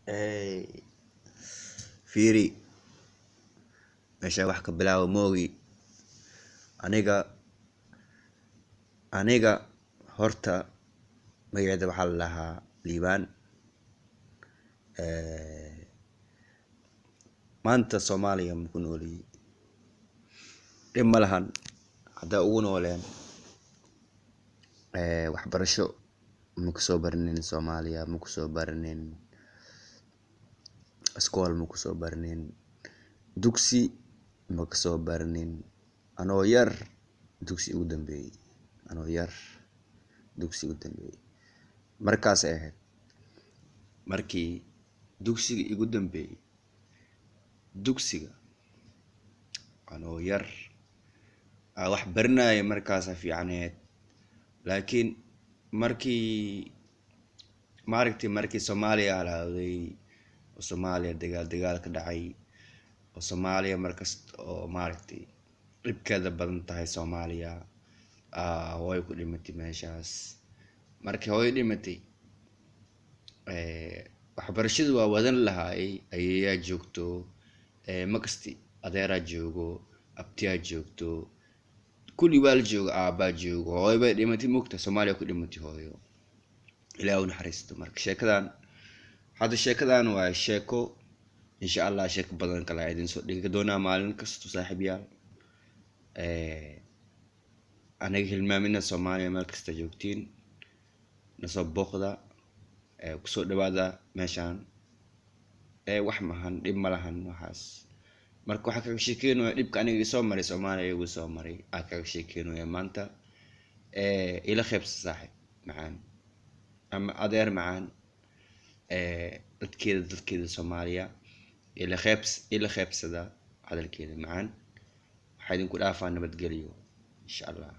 Hey, fiiri meesha wax ka bilaabo moogi aniga horta magaceeda waxaa la lahaa liibaan. Maanta Soomaaliya ma ku nooli dhib ma lahan haddaa ugu nooleen waxbarasho ma ku soo barnin Soomaaliya, ma ku soo barnin iskool, ma ku soo barnin dugsi, ma ku soo barnin anoo yar dugsi ugu dambeeyay markaas ay ahayd markii dugsiga igu dambeeyay anoo yar wax baranaya markaas fiicneed. Laakiin markii Soomaaliya halawday oo Soomaaliya dagaal ka dhacay oo Soomaaliya markaas oo dhibkeeda badan tahay Soomaaliya way ku dhimatay meeshaas. Markii hooyo dhimatay waxbarashadu waa wadan lahaay ayeeyaa joogto, makasti adeeraa joogo, abtiyaa joogto, kulli waa la joogo, aabaa joogo. Hooyo bay dhimatay mugta Soomaaliya ku dhimatay hooyo, ilaahay u naxariisto. Marka sheekadan waa sheeko insha Allah sheeko badan kala idin soo dhigi doonaa maalin kasta saaxiibayaal. Aniga hilmaamina Soomaaliya meel kasta joogtiin nasoo booqda, ku soo dhawaada meeshaan. Wax mahan dhib ma lahan waxaas. Marka waxa kaga sheekeynayo dhibka aniga soo maray Soomaaliya igu soo maray kaga sheekeynayo maanta. Ila qaybsa saaxiib macaan ama adeer macaan, dadkeeda Soomaaliya ila qaybsada hadalkeeda macaan. Waxaa idinku dhaafaa nabadgelyo insha Allah.